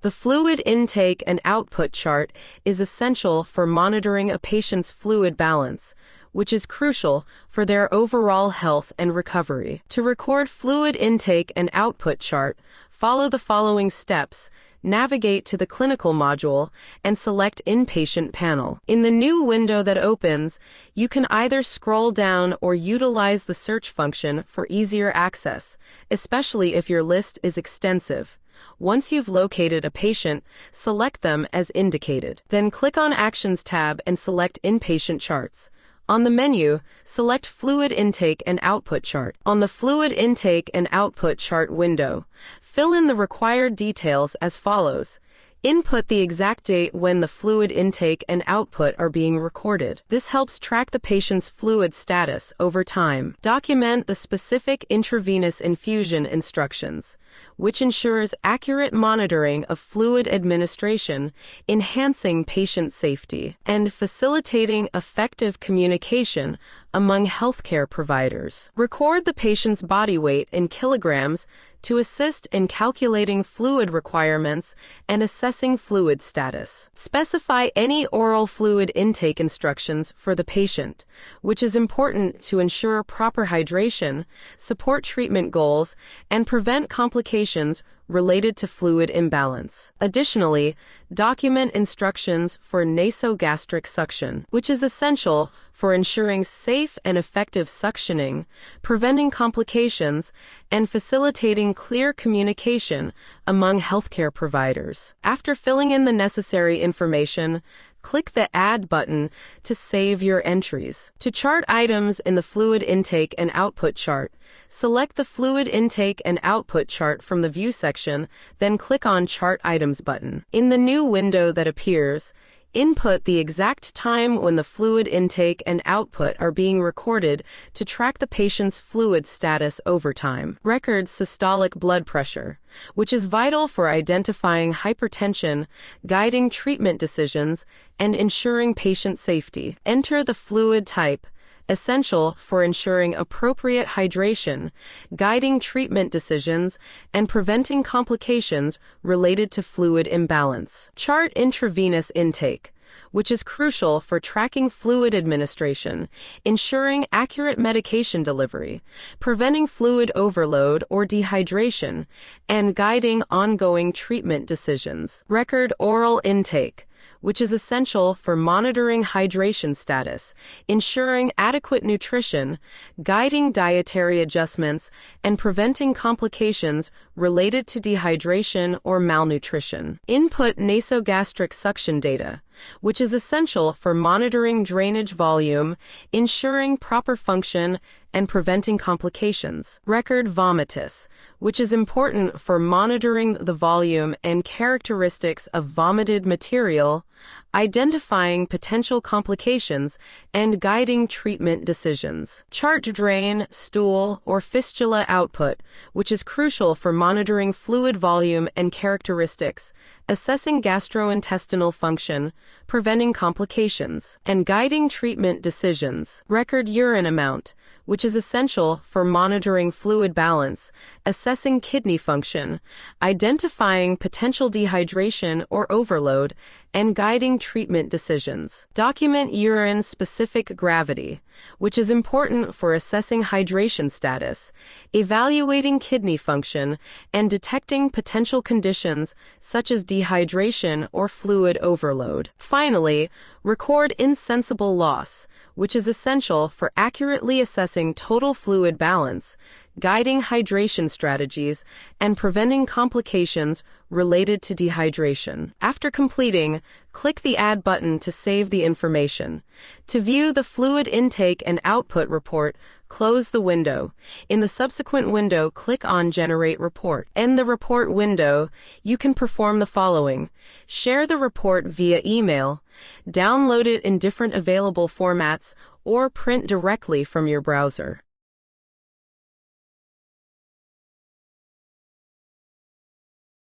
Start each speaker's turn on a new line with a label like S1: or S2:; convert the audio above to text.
S1: The fluid intake and output chart is essential for monitoring a patient's fluid balance, which is crucial for their overall health and recovery. To record fluid intake and output chart, follow the following steps. Navigate to the clinical module and select Inpatient panel. In the new window that opens, you can either scroll down or utilize the search function for easier access, especially if your list is extensive. Once you've located a patient, select them as indicated. Then click on Actions tab and select Inpatient Charts. On the menu, select Fluid Intake and Output Chart. On the Fluid Intake and Output Chart window, fill in the required details as follows. Input the exact date when the fluid intake and output are being recorded. This helps track the patient's fluid status over time. Document the specific intravenous infusion instructions, which ensures accurate monitoring of fluid administration, enhancing patient safety, and facilitating effective communication among healthcare providers. Record the patient's body weight in kilograms to assist in calculating fluid requirements and assessing fluid status. Specify any oral fluid intake instructions for the patient, which is important to ensure proper hydration, support treatment goals, and prevent complications related to fluid imbalance. Additionally, document instructions for nasogastric suction, which is essential for ensuring safe and effective suctioning, preventing complications, and facilitating clear communication among healthcare providers. After filling in the necessary information, click the Add button to save your entries. To chart items in the fluid intake and output chart, select the fluid intake and output chart from the View section, then click on Chart Items button. In the new window that appears, input the exact time when the fluid intake and output are being recorded to track the patient's fluid status over time. Record systolic blood pressure, which is vital for identifying hypertension, guiding treatment decisions, and ensuring patient safety. Enter the fluid type, essential for ensuring appropriate hydration, guiding treatment decisions, and preventing complications related to fluid imbalance. Chart intravenous intake, which is crucial for tracking fluid administration, ensuring accurate medication delivery, preventing fluid overload or dehydration, and guiding ongoing treatment decisions. Record oral intake, which is essential for monitoring hydration status, ensuring adequate nutrition, guiding dietary adjustments, and preventing complications related to dehydration or malnutrition. Input nasogastric suction data, which is essential for monitoring drainage volume, ensuring proper function, and preventing complications. Record vomitus, which is important for monitoring the volume and characteristics of vomited material, identifying potential complications, and guiding treatment decisions. Chart drain, stool, or fistula output, which is crucial for monitoring fluid volume and characteristics, assessing gastrointestinal function, preventing complications, and guiding treatment decisions. Record urine amount, which is essential for monitoring fluid balance, assessing kidney function, identifying potential dehydration or overload, and guiding treatment decisions. Document urine-specific gravity, which is important for assessing hydration status, evaluating kidney function, and detecting potential conditions such as dehydration or fluid overload. Finally, record insensible loss, which is essential for accurately assessing total fluid balance, guiding hydration strategies, and preventing complications related to dehydration. After completing, click the Add button to save the information. To view the fluid intake and output report, close the window. In the subsequent window, click on Generate Report. In the report window, you can perform the following: share the report via email, download it in different available formats, or print directly from your browser.